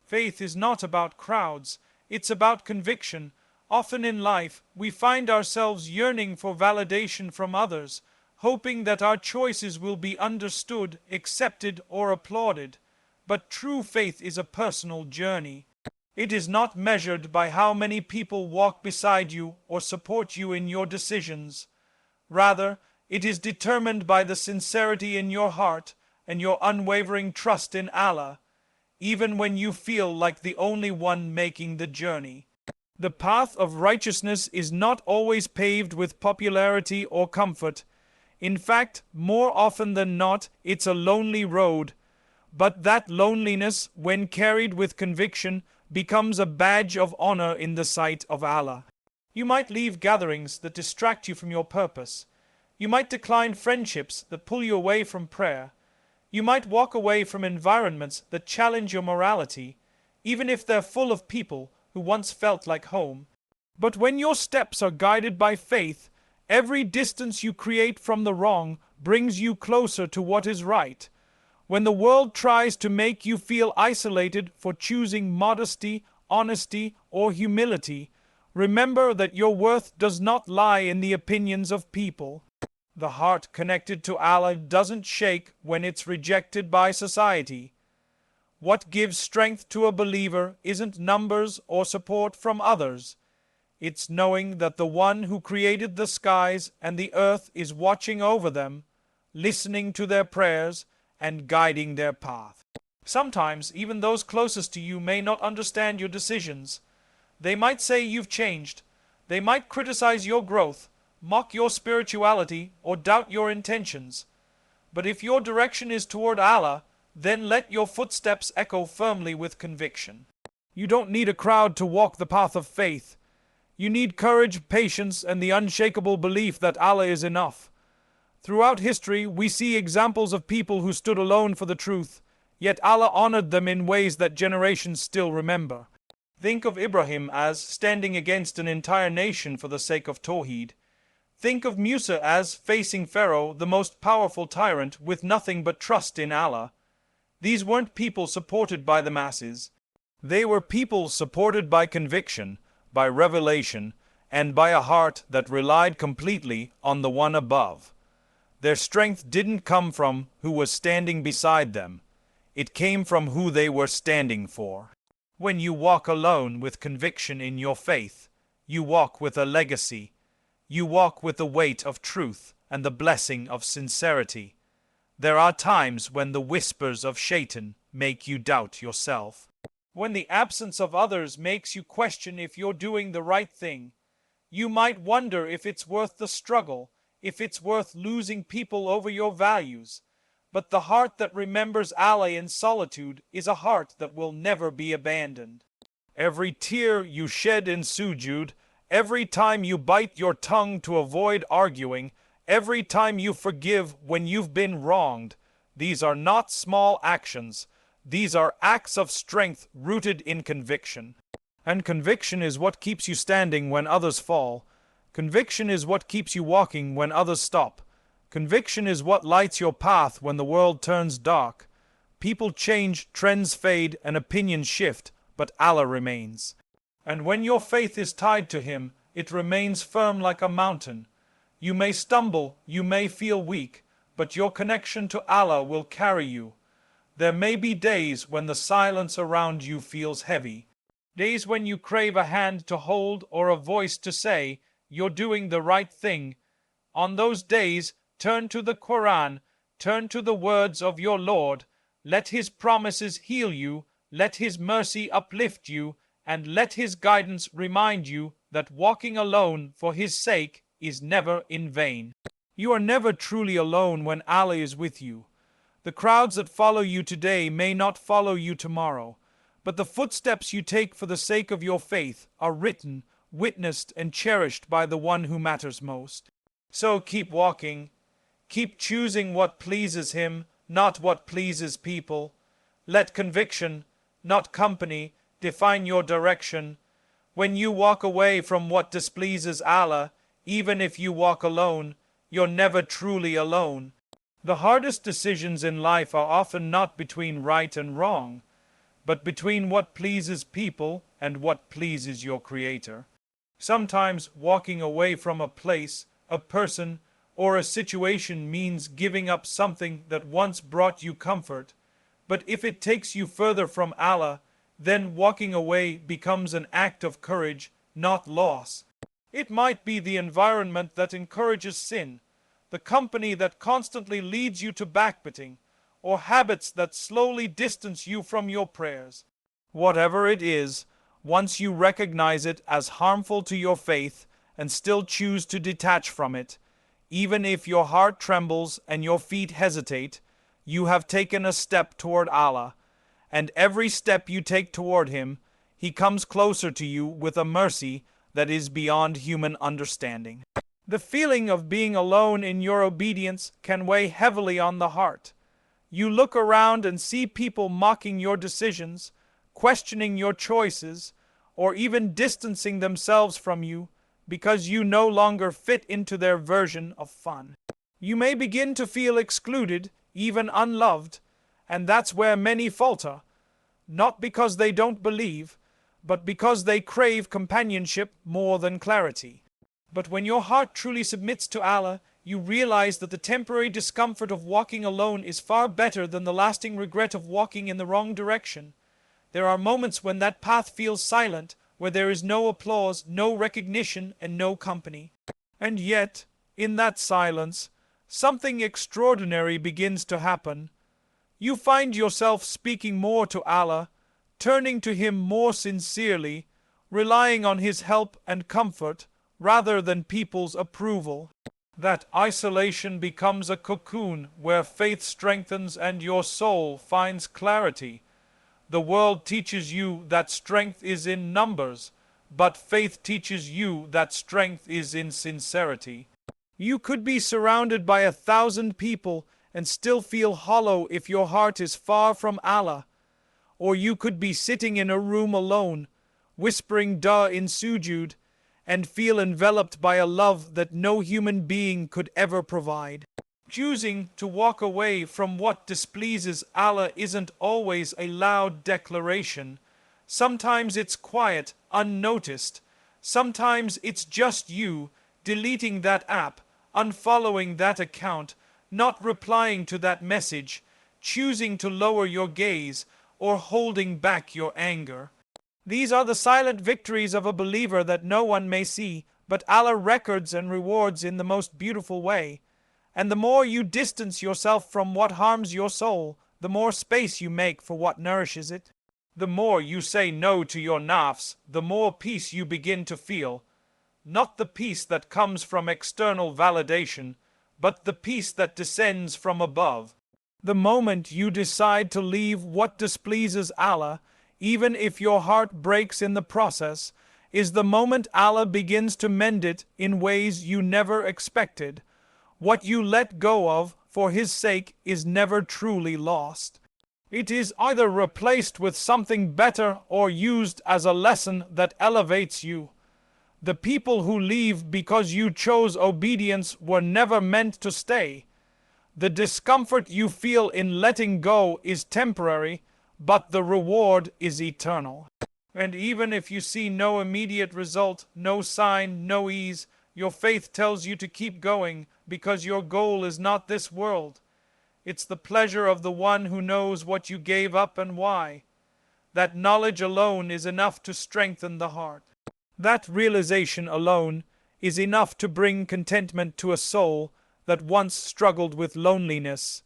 Faith is not about crowds, it's about conviction. Often in life, we find ourselves yearning for validation from others, hoping that our choices will be understood, accepted, or applauded. But true faith is a personal journey. It is not measured by how many people walk beside you or support you in your decisions. Rather, it is determined by the sincerity in your heart and your unwavering trust in Allah, even when you feel like the only one making the journey. The path of righteousness is not always paved with popularity or comfort. In fact, more often than not, it's a lonely road. But that loneliness, when carried with conviction, becomes a badge of honor in the sight of Allah. You might leave gatherings that distract you from your purpose. You might decline friendships that pull you away from prayer. You might walk away from environments that challenge your morality, even if they're full of people who once felt like home. But when your steps are guided by faith, every distance you create from the wrong brings you closer to what is right. When the world tries to make you feel isolated for choosing modesty, honesty, or humility, remember that your worth does not lie in the opinions of people. The heart connected to Allah doesn't shake when it's rejected by society. What gives strength to a believer isn't numbers or support from others. It's knowing that the one who created the skies and the earth is watching over them, listening to their prayers, and guiding their path. Sometimes even those closest to you may not understand your decisions. They might say you've changed. They might criticize your growth, mock your spirituality, or doubt your intentions. But if your direction is toward Allah, then let your footsteps echo firmly with conviction. You don't need a crowd to walk the path of faith. You need courage, patience, and the unshakable belief that Allah is enough. Throughout history, we see examples of people who stood alone for the truth, yet Allah honored them in ways that generations still remember. Think of Ibrahim as standing against an entire nation for the sake of Tawheed. Think of Musa as facing Pharaoh, the most powerful tyrant, with nothing but trust in Allah. These weren't people supported by the masses. They were people supported by conviction, by revelation, and by a heart that relied completely on the one above. Their strength didn't come from who was standing beside them. It came from who they were standing for. When you walk alone with conviction in your faith, you walk with a legacy. You walk with the weight of truth and the blessing of sincerity. There are times when the whispers of Shaitan make you doubt yourself. When the absence of others makes you question if you're doing the right thing. You might wonder if it's worth the struggle, if it's worth losing people over your values. But the heart that remembers Allah in solitude is a heart that will never be abandoned. Every tear you shed in sujud, every time you bite your tongue to avoid arguing, every time you forgive when you've been wronged, these are not small actions. These are acts of strength rooted in conviction. And conviction is what keeps you standing when others fall. Conviction is what keeps you walking when others stop. Conviction is what lights your path when the world turns dark. People change, trends fade, and opinions shift, but Allah remains. And when your faith is tied to Him, it remains firm like a mountain. You may stumble, you may feel weak, but your connection to Allah will carry you. There may be days when the silence around you feels heavy. Days when you crave a hand to hold or a voice to say, "You're doing the right thing." On those days, turn to the Quran, turn to the words of your Lord. Let His promises heal you, let His mercy uplift you, and let His guidance remind you that walking alone for His sake is never in vain. You are never truly alone when Allah is with you. The crowds that follow you today may not follow you tomorrow, but the footsteps you take for the sake of your faith are written, witnessed, and cherished by the one who matters most. So keep walking. Keep choosing what pleases Him, not what pleases people. Let conviction, not company, define your direction. When you walk away from what displeases Allah, even if you walk alone, you're never truly alone. The hardest decisions in life are often not between right and wrong, but between what pleases people and what pleases your Creator. Sometimes walking away from a place, a person, or a situation means giving up something that once brought you comfort, but if it takes you further from Allah, then walking away becomes an act of courage, not loss. It might be the environment that encourages sin, the company that constantly leads you to backbiting, or habits that slowly distance you from your prayers. Whatever it is, once you recognize it as harmful to your faith and still choose to detach from it, even if your heart trembles and your feet hesitate, you have taken a step toward Allah, and every step you take toward Him, He comes closer to you with a mercy that is beyond human understanding. The feeling of being alone in your obedience can weigh heavily on the heart. You look around and see people mocking your decisions, questioning your choices, or even distancing themselves from you because you no longer fit into their version of fun. You may begin to feel excluded, even unloved, and that's where many falter, not because they don't believe, but because they crave companionship more than clarity. But when your heart truly submits to Allah, you realize that the temporary discomfort of walking alone is far better than the lasting regret of walking in the wrong direction. There are moments when that path feels silent, where there is no applause, no recognition, and no company. And yet, in that silence, something extraordinary begins to happen. You find yourself speaking more to Allah, turning to Him more sincerely, relying on His help and comfort rather than people's approval. That isolation becomes a cocoon where faith strengthens and your soul finds clarity. The world teaches you that strength is in numbers, but faith teaches you that strength is in sincerity. You could be surrounded by 1,000 people and still feel hollow if your heart is far from Allah. Or you could be sitting in a room alone, whispering Duh in sujud, and feel enveloped by a love that no human being could ever provide. Choosing to walk away from what displeases Allah isn't always a loud declaration. Sometimes it's quiet, unnoticed. Sometimes it's just you deleting that app, unfollowing that account, not replying to that message, choosing to lower your gaze, or holding back your anger. These are the silent victories of a believer that no one may see, but Allah records and rewards in the most beautiful way. And the more you distance yourself from what harms your soul, the more space you make for what nourishes it. The more you say no to your nafs, the more peace you begin to feel. Not the peace that comes from external validation, but the peace that descends from above. The moment you decide to leave what displeases Allah, even if your heart breaks in the process, is the moment Allah begins to mend it in ways you never expected. What you let go of for His sake is never truly lost. It is either replaced with something better or used as a lesson that elevates you. The people who leave because you chose obedience were never meant to stay. The discomfort you feel in letting go is temporary, but the reward is eternal. And even if you see no immediate result, no sign, no ease, your faith tells you to keep going, because your goal is not this world. It's the pleasure of the one who knows what you gave up and why. That knowledge alone is enough to strengthen the heart. That realization alone is enough to bring contentment to a soul that once struggled with loneliness.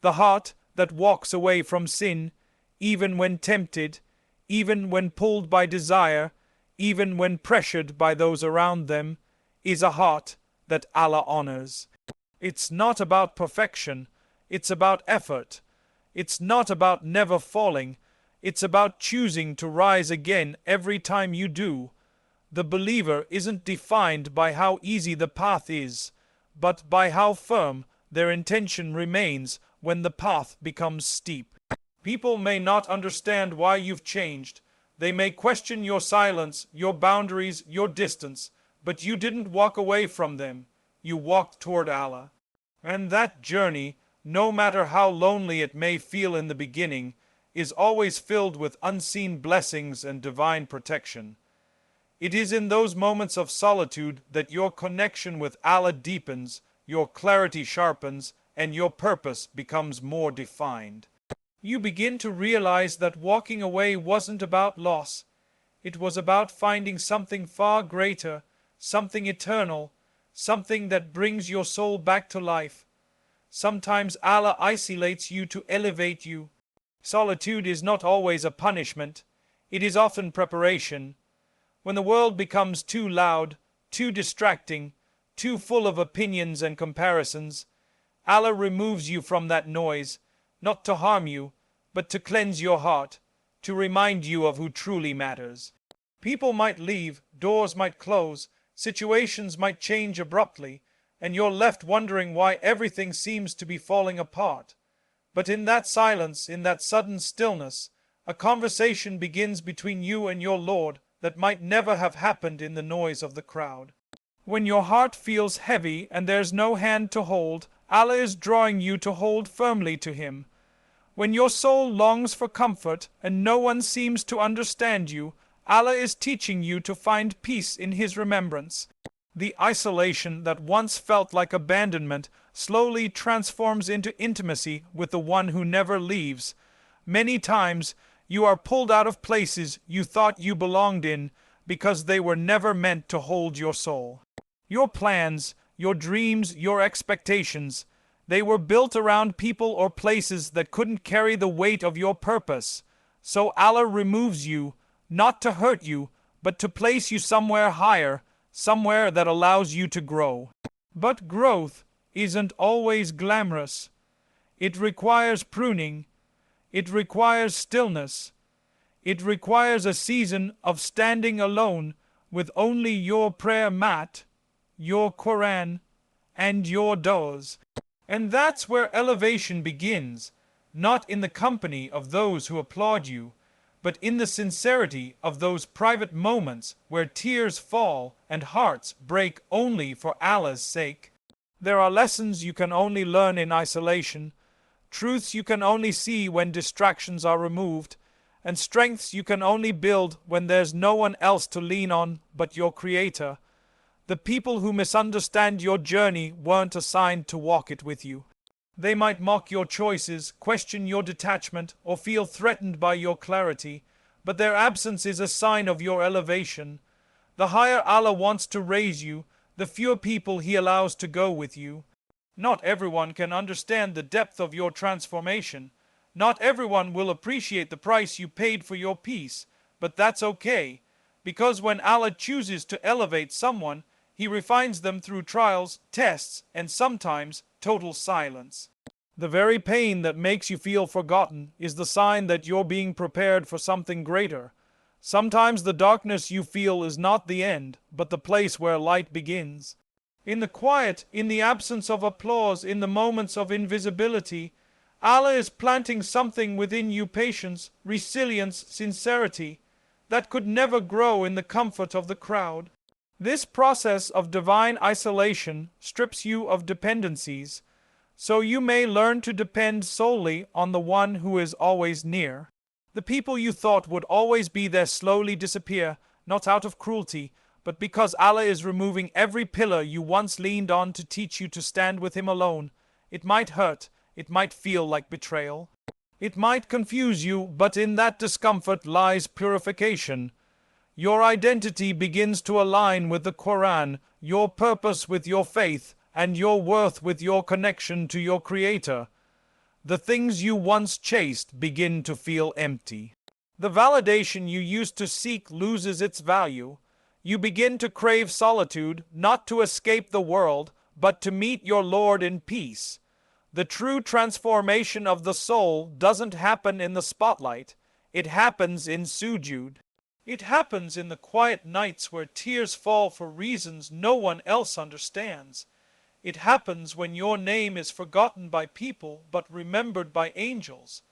The heart that walks away from sin, even when tempted, even when pulled by desire, even when pressured by those around them, is a heart that Allah honors. It's not about perfection, it's about effort. It's not about never falling, it's about choosing to rise again every time you do. The believer isn't defined by how easy the path is, but by how firm their intention remains when the path becomes steep. People may not understand why you've changed. They may question your silence, your boundaries, your distance, but you didn't walk away from them. You walked toward Allah. And that journey, no matter how lonely it may feel in the beginning, is always filled with unseen blessings and divine protection. It is in those moments of solitude that your connection with Allah deepens, your clarity sharpens, and your purpose becomes more defined. You begin to realize that walking away wasn't about loss. It was about finding something far greater, something eternal, something that brings your soul back to life. Sometimes Allah isolates you to elevate you. Solitude is not always a punishment. It is often preparation. When the world becomes too loud, too distracting, too full of opinions and comparisons, Allah removes you from that noise, not to harm you, but to cleanse your heart, to remind you of who truly matters. People might leave, doors might close, situations might change abruptly, and you're left wondering why everything seems to be falling apart. But in that silence, in that sudden stillness, a conversation begins between you and your Lord that might never have happened in the noise of the crowd. When your heart feels heavy and there's no hand to hold, Allah is drawing you to hold firmly to Him. When your soul longs for comfort and no one seems to understand you, Allah is teaching you to find peace in His remembrance. The isolation that once felt like abandonment slowly transforms into intimacy with the one who never leaves. Many times you are pulled out of places you thought you belonged in because they were never meant to hold your soul. Your plans, your dreams, your expectations, they were built around people or places that couldn't carry the weight of your purpose. So Allah removes you, not to hurt you, but to place you somewhere higher, somewhere that allows you to grow. But growth isn't always glamorous. It requires pruning. It requires stillness. It requires a season of standing alone with only your prayer mat, your Quran, and your doors. And that's where elevation begins, not in the company of those who applaud you, but in the sincerity of those private moments where tears fall and hearts break only for Allah's sake. There are lessons you can only learn in isolation, truths you can only see when distractions are removed, and strengths you can only build when there's no one else to lean on but your Creator. The people who misunderstand your journey weren't assigned to walk it with you. They might mock your choices, question your detachment, or feel threatened by your clarity, but their absence is a sign of your elevation. The higher Allah wants to raise you, the fewer people He allows to go with you. Not everyone can understand the depth of your transformation. Not everyone will appreciate the price you paid for your peace, but that's okay, because when Allah chooses to elevate someone, He refines them through trials, tests, and sometimes total silence. The very pain that makes you feel forgotten is the sign that you're being prepared for something greater. Sometimes the darkness you feel is not the end, but the place where light begins. In the quiet, in the absence of applause, in the moments of invisibility, Allah is planting something within you: patience, resilience, sincerity, that could never grow in the comfort of the crowd. This process of divine isolation strips you of dependencies, so you may learn to depend solely on the one who is always near. The people you thought would always be there slowly disappear, not out of cruelty, but because Allah is removing every pillar you once leaned on to teach you to stand with Him alone. It might hurt, it might feel like betrayal. It might confuse you, but in that discomfort lies purification. Your identity begins to align with the Quran, your purpose with your faith, and your worth with your connection to your Creator. The things you once chased begin to feel empty. The validation you used to seek loses its value. You begin to crave solitude, not to escape the world, but to meet your Lord in peace. The true transformation of the soul doesn't happen in the spotlight. It happens in sujud. It happens in the quiet nights where tears fall for reasons no one else understands. It happens when your name is forgotten by people but remembered by angels.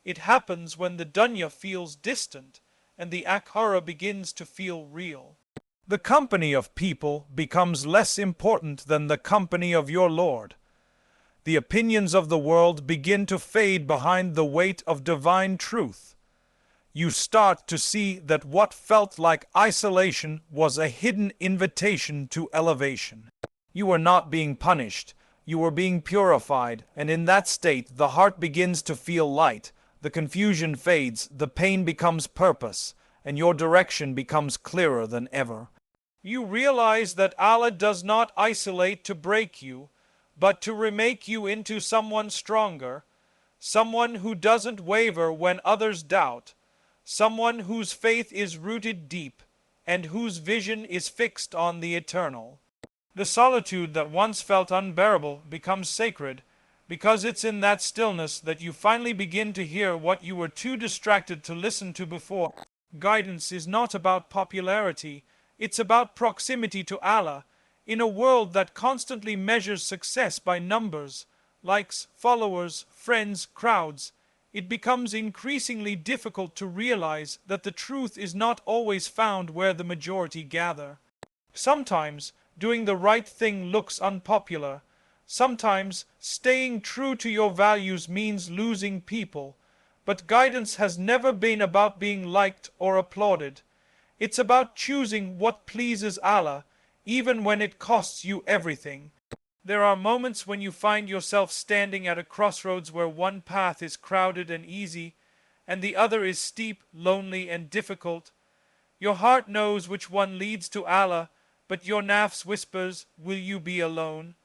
It happens when the dunya feels distant and the akhira begins to feel real. The company of people becomes less important than the company of your Lord. The opinions of the world begin to fade behind the weight of divine truth. You start to see that what felt like isolation was a hidden invitation to elevation. You were not being punished, you were being purified, and in that state the heart begins to feel light, the confusion fades, the pain becomes purpose, and your direction becomes clearer than ever. You realize that Allah does not isolate to break you, but to remake you into someone stronger, someone who doesn't waver when others doubt, someone whose faith is rooted deep, and whose vision is fixed on the eternal. The solitude that once felt unbearable becomes sacred, because it's in that stillness that you finally begin to hear what you were too distracted to listen to before. Guidance is not about popularity, it's about proximity to Allah. In a world that constantly measures success by numbers, likes, followers, friends, crowds, it becomes increasingly difficult to realize that the truth is not always found where the majority gather. Sometimes doing the right thing looks unpopular. Sometimes staying true to your values means losing people. But guidance has never been about being liked or applauded. It's about choosing what pleases Allah, even when it costs you everything. There are moments when you find yourself standing at a crossroads where one path is crowded and easy, and the other is steep, lonely, and difficult. Your heart knows which one leads to Allah, but your nafs whispers, "Will you be alone?"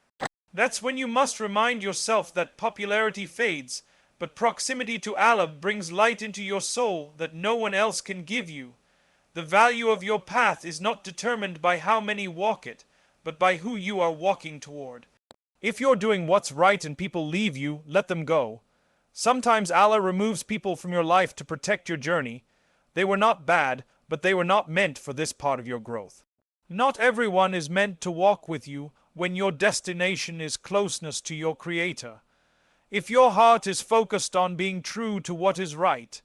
That's when you must remind yourself that popularity fades, but proximity to Allah brings light into your soul that no one else can give you. The value of your path is not determined by how many walk it, but by who you are walking toward. If you're doing what's right and people leave you, let them go. Sometimes Allah removes people from your life to protect your journey. They were not bad, but they were not meant for this part of your growth. Not everyone is meant to walk with you when your destination is closeness to your Creator. If your heart is focused on being true to what is right,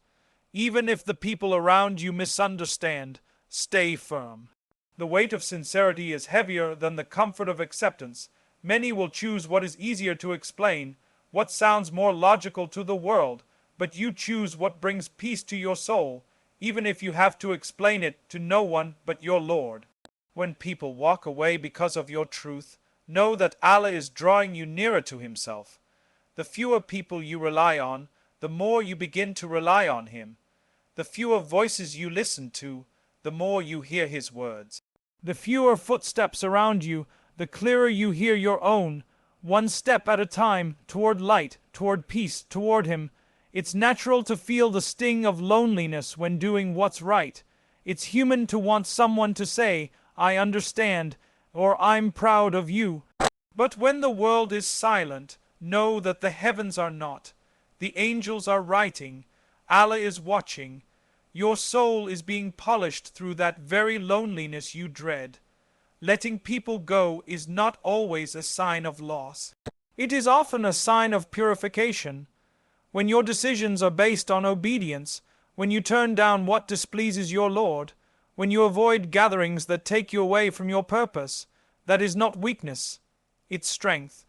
even if the people around you misunderstand, stay firm. The weight of sincerity is heavier than the comfort of acceptance. Many will choose what is easier to explain, what sounds more logical to the world, but you choose what brings peace to your soul, even if you have to explain it to no one but your Lord. When people walk away because of your truth, know that Allah is drawing you nearer to Himself. The fewer people you rely on, the more you begin to rely on Him. The fewer voices you listen to, the more you hear His words. The fewer footsteps around you, the clearer you hear your own, one step at a time, toward light, toward peace, toward Him. It's natural to feel the sting of loneliness when doing what's right. It's human to want someone to say, "I understand," or "I'm proud of you." But when the world is silent, know that the heavens are not. The angels are writing. Allah is watching. Your soul is being polished through that very loneliness you dread. Letting people go is not always a sign of loss. It is often a sign of purification. When your decisions are based on obedience, when you turn down what displeases your Lord, when you avoid gatherings that take you away from your purpose, that is not weakness, it's strength.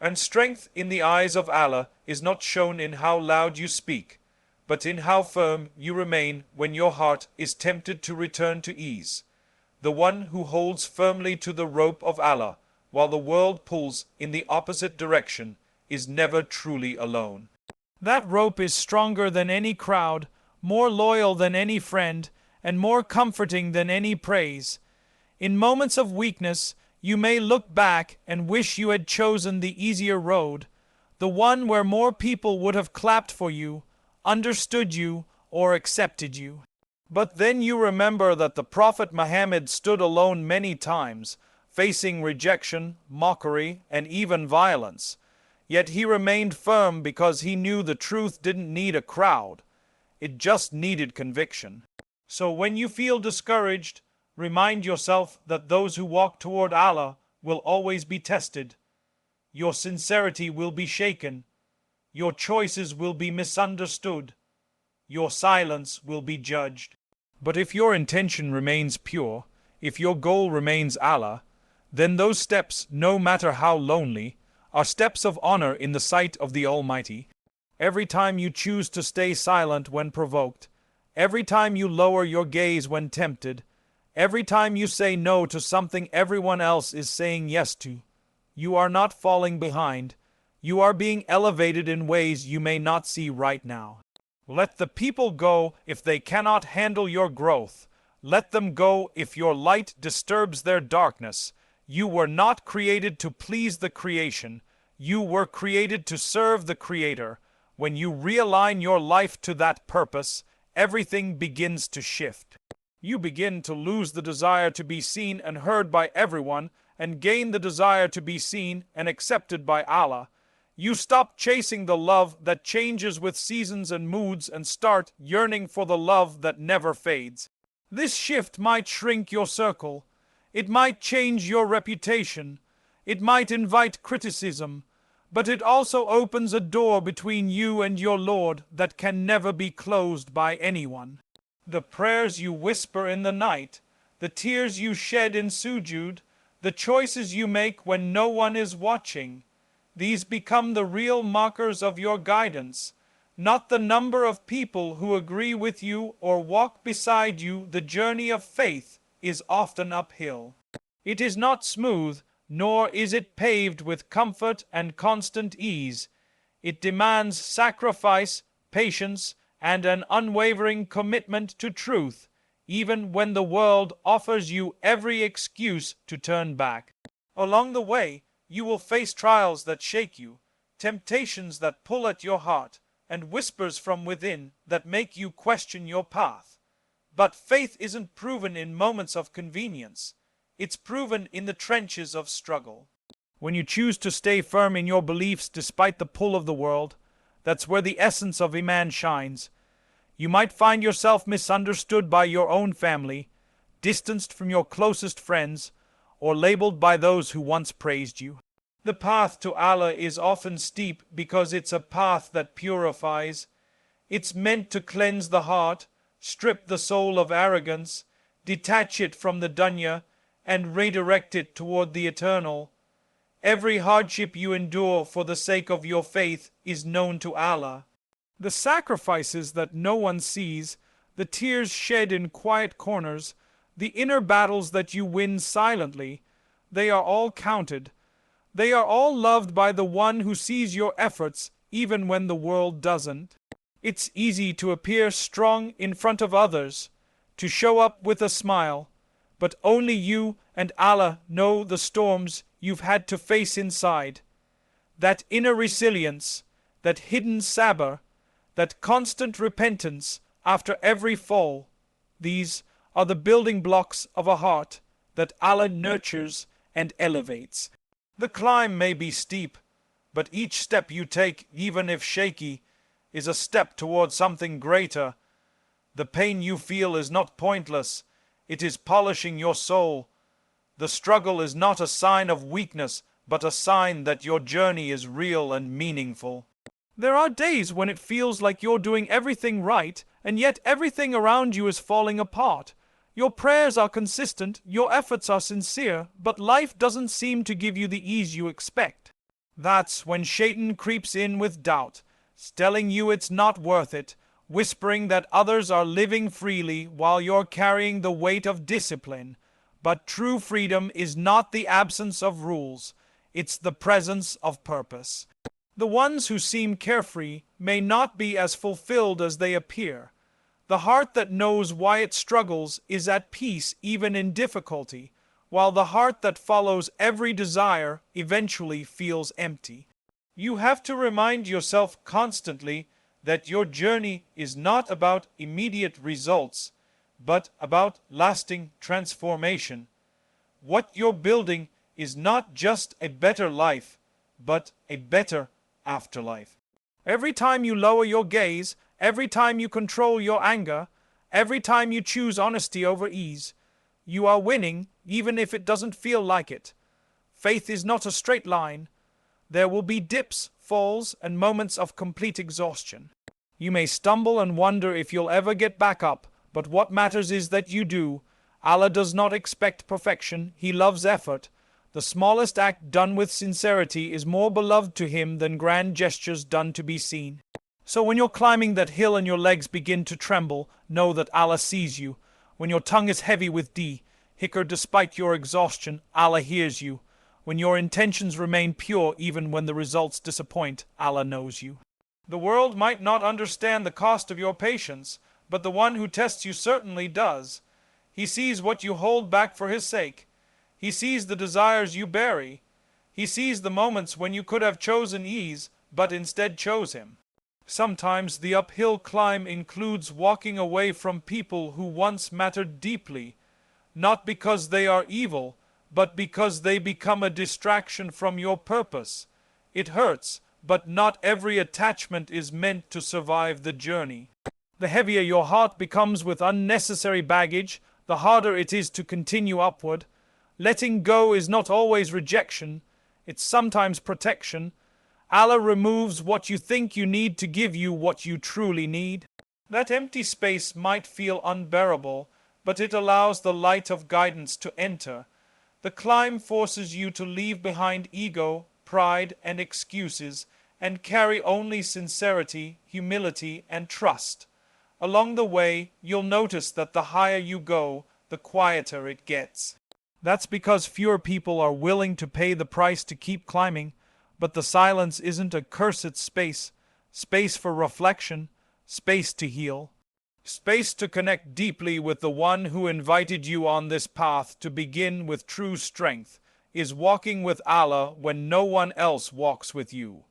And strength in the eyes of Allah is not shown in how loud you speak, but in how firm you remain when your heart is tempted to return to ease. The one who holds firmly to the rope of Allah, while the world pulls in the opposite direction, is never truly alone. That rope is stronger than any crowd, more loyal than any friend, and more comforting than any praise. In moments of weakness, you may look back and wish you had chosen the easier road, the one where more people would have clapped for you, understood you, or accepted you. But then you remember that the Prophet Muhammad stood alone many times, facing rejection, mockery, and even violence. Yet he remained firm because he knew the truth didn't need a crowd. It just needed conviction. So when you feel discouraged, remind yourself that those who walk toward Allah will always be tested. Your sincerity will be shaken. Your choices will be misunderstood. Your silence will be judged. But if your intention remains pure, if your goal remains Allah, then those steps, no matter how lonely, are steps of honor in the sight of the Almighty. Every time you choose to stay silent when provoked, every time you lower your gaze when tempted, every time you say no to something everyone else is saying yes to, you are not falling behind. You are being elevated in ways you may not see right now. Let the people go if they cannot handle your growth. Let them go if your light disturbs their darkness. You were not created to please the creation. You were created to serve the Creator. When you realign your life to that purpose, everything begins to shift. You begin to lose the desire to be seen and heard by everyone and gain the desire to be seen and accepted by Allah. You stop chasing the love that changes with seasons and moods and start yearning for the love that never fades. This shift might shrink your circle. It might change your reputation. It might invite criticism. But it also opens a door between you and your Lord that can never be closed by anyone. The prayers you whisper in the night, the tears you shed in sujood, the choices you make when no one is watching, these become the real markers of your guidance. Not the number of people who agree with you or walk beside you. The journey of faith is often uphill. It is not smooth, nor is it paved with comfort and constant ease. It demands sacrifice, patience, and an unwavering commitment to truth, even when the world offers you every excuse to turn back. Along the way, you will face trials that shake you, temptations that pull at your heart, and whispers from within that make you question your path. But faith isn't proven in moments of convenience. It's proven in the trenches of struggle. When you choose to stay firm in your beliefs despite the pull of the world, that's where the essence of Iman shines. You might find yourself misunderstood by your own family, distanced from your closest friends, or labeled by those who once praised you. The path to Allah is often steep because it's a path that purifies. It's meant to cleanse the heart, strip the soul of arrogance, detach it from the dunya, and redirect it toward the eternal. Every hardship you endure for the sake of your faith is known to Allah. The sacrifices that no one sees, the tears shed in quiet corners, the inner battles that you win silently, they are all counted. They are all loved by the one who sees your efforts even when the world doesn't. It's easy to appear strong in front of others, to show up with a smile, but only you and Allah know the storms you've had to face inside. That inner resilience, that hidden sabr, that constant repentance after every fall, these are the building blocks of a heart that Allah nurtures and elevates. The climb may be steep, but each step you take, even if shaky, is a step toward something greater. The pain you feel is not pointless. It is polishing your soul. The struggle is not a sign of weakness, but a sign that your journey is real and meaningful. There are days when it feels like you're doing everything right, and yet everything around you is falling apart. Your prayers are consistent, your efforts are sincere, but life doesn't seem to give you the ease you expect. That's when Shaitan creeps in with doubt, telling you it's not worth it, whispering that others are living freely while you're carrying the weight of discipline. But true freedom is not the absence of rules, it's the presence of purpose. The ones who seem carefree may not be as fulfilled as they appear. The heart that knows why it struggles is at peace even in difficulty, while the heart that follows every desire eventually feels empty. You have to remind yourself constantly that your journey is not about immediate results, but about lasting transformation. What you're building is not just a better life, but a better afterlife. Every time you lower your gaze, every time you control your anger, every time you choose honesty over ease, you are winning even if it doesn't feel like it. Faith is not a straight line. There will be dips, falls, and moments of complete exhaustion. You may stumble and wonder if you'll ever get back up, but what matters is that you do. Allah does not expect perfection, He loves effort. The smallest act done with sincerity is more beloved to him than grand gestures done to be seen. So when you're climbing that hill and your legs begin to tremble, know that Allah sees you. When your tongue is heavy with hikr despite your exhaustion, Allah hears you. When your intentions remain pure even when the results disappoint, Allah knows you. The world might not understand the cost of your patience, but the one who tests you certainly does. He sees what you hold back for his sake. He sees the desires you bury. He sees the moments when you could have chosen ease, but instead chose him. Sometimes the uphill climb includes walking away from people who once mattered deeply, not because they are evil, but because they become a distraction from your purpose. It hurts, but not every attachment is meant to survive the journey. The heavier your heart becomes with unnecessary baggage, the harder it is to continue upward. Letting go is not always rejection, it's sometimes protection. Allah removes what you think you need to give you what you truly need. That empty space might feel unbearable, but it allows the light of guidance to enter. The climb forces you to leave behind ego, pride, and excuses, and carry only sincerity, humility, and trust. Along the way, you'll notice that the higher you go, the quieter it gets. That's because fewer people are willing to pay the price to keep climbing, but the silence isn't a cursed space, space for reflection, space to heal. Space to connect deeply with the one who invited you on this path. To begin with true strength is walking with Allah when no one else walks with you.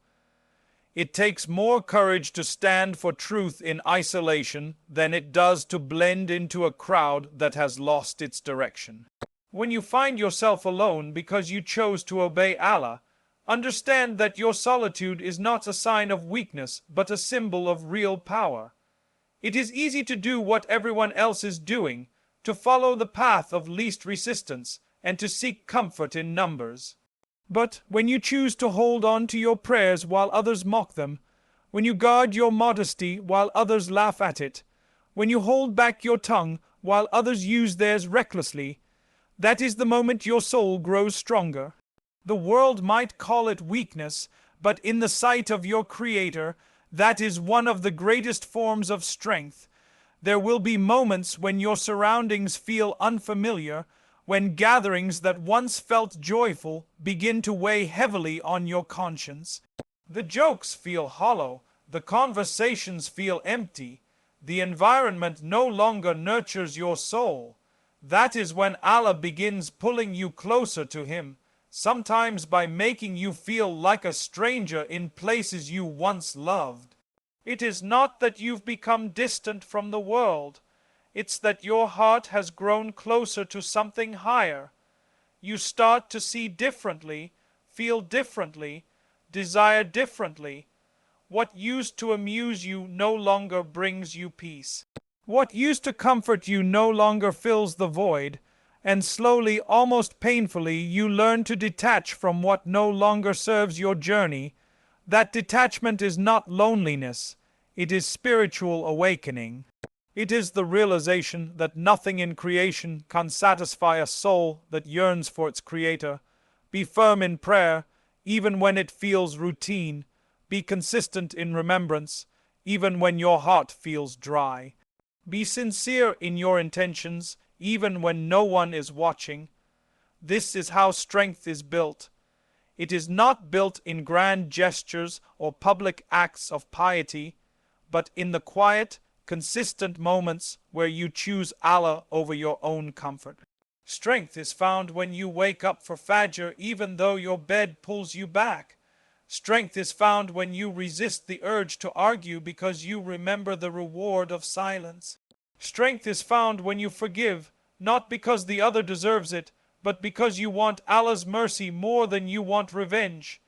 It takes more courage to stand for truth in isolation than it does to blend into a crowd that has lost its direction. When you find yourself alone because you chose to obey Allah, understand that your solitude is not a sign of weakness but a symbol of real power. It is easy to do what everyone else is doing, to follow the path of least resistance, and to seek comfort in numbers. But when you choose to hold on to your prayers while others mock them, when you guard your modesty while others laugh at it, when you hold back your tongue while others use theirs recklessly, that is the moment your soul grows stronger. The world might call it weakness, but in the sight of your Creator, that is one of the greatest forms of strength. There will be moments when your surroundings feel unfamiliar, when gatherings that once felt joyful begin to weigh heavily on your conscience. The jokes feel hollow, the conversations feel empty, the environment no longer nurtures your soul. That is when Allah begins pulling you closer to Him, sometimes by making you feel like a stranger in places you once loved. It is not that you've become distant from the world. It's that your heart has grown closer to something higher. You start to see differently, feel differently, desire differently. What used to amuse you no longer brings you peace. What used to comfort you no longer fills the void, and slowly, almost painfully, you learn to detach from what no longer serves your journey. That detachment is not loneliness, it is spiritual awakening. It is the realization that nothing in creation can satisfy a soul that yearns for its Creator. Be firm in prayer, even when it feels routine. Be consistent in remembrance, even when your heart feels dry. Be sincere in your intentions, even when no one is watching. This is how strength is built. It is not built in grand gestures or public acts of piety, but in the quiet, consistent moments where you choose Allah over your own comfort. Strength is found when you wake up for Fajr even though your bed pulls you back. Strength is found when you resist the urge to argue because you remember the reward of silence. Strength is found when you forgive, not because the other deserves it, but because you want Allah's mercy more than you want revenge.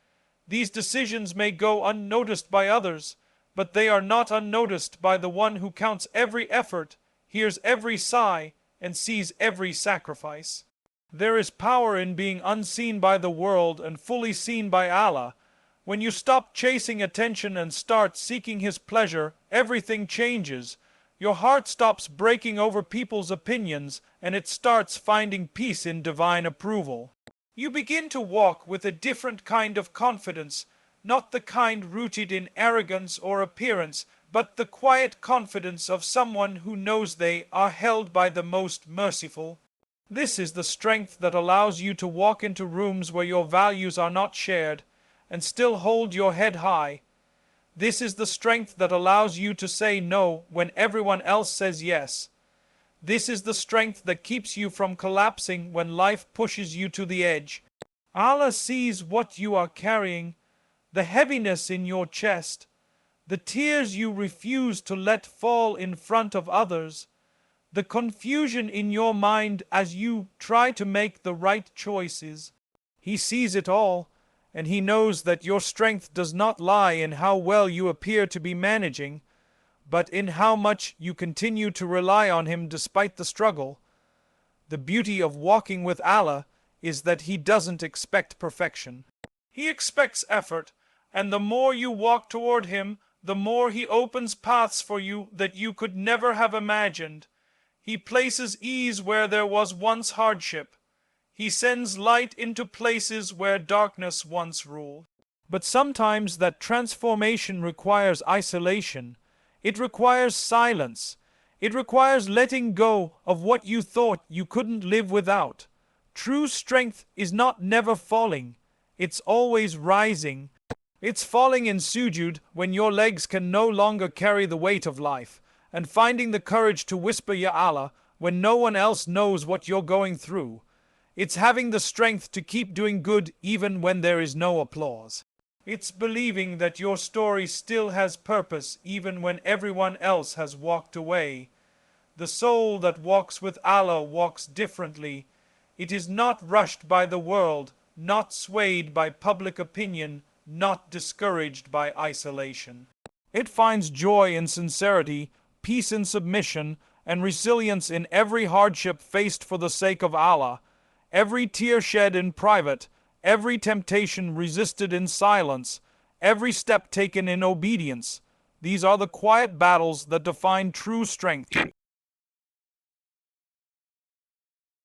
These decisions may go unnoticed by others, but they are not unnoticed by the one who counts every effort, hears every sigh, and sees every sacrifice. There is power in being unseen by the world and fully seen by Allah. When you stop chasing attention and start seeking His pleasure, everything changes. Your heart stops breaking over people's opinions, and it starts finding peace in divine approval. You begin to walk with a different kind of confidence, not the kind rooted in arrogance or appearance, but the quiet confidence of someone who knows they are held by the most merciful. This is the strength that allows you to walk into rooms where your values are not shared and still hold your head high. This is the strength that allows you to say no when everyone else says yes. This is the strength that keeps you from collapsing when life pushes you to the edge. Allah sees what you are carrying, the heaviness in your chest, the tears you refuse to let fall in front of others, the confusion in your mind as you try to make the right choices. He sees it all, and he knows that your strength does not lie in how well you appear to be managing, but in how much you continue to rely on him despite the struggle. The beauty of walking with Allah is that he doesn't expect perfection. He expects effort, and the more you walk toward him, the more he opens paths for you that you could never have imagined. He places ease where there was once hardship. He sends light into places where darkness once ruled. But sometimes that transformation requires isolation. It requires silence. It requires letting go of what you thought you couldn't live without. True strength is not never falling. It's always rising. It's falling in sujud when your legs can no longer carry the weight of life, and finding the courage to whisper Ya Allah when no one else knows what you're going through. It's having the strength to keep doing good even when there is no applause. It's believing that your story still has purpose even when everyone else has walked away. The soul that walks with Allah walks differently. It is not rushed by the world, not swayed by public opinion, not discouraged by isolation. It finds joy in sincerity, peace in submission, and resilience in every hardship faced for the sake of Allah, every tear shed in private, every temptation resisted in silence, every step taken in obedience. These are the quiet battles that define true strength.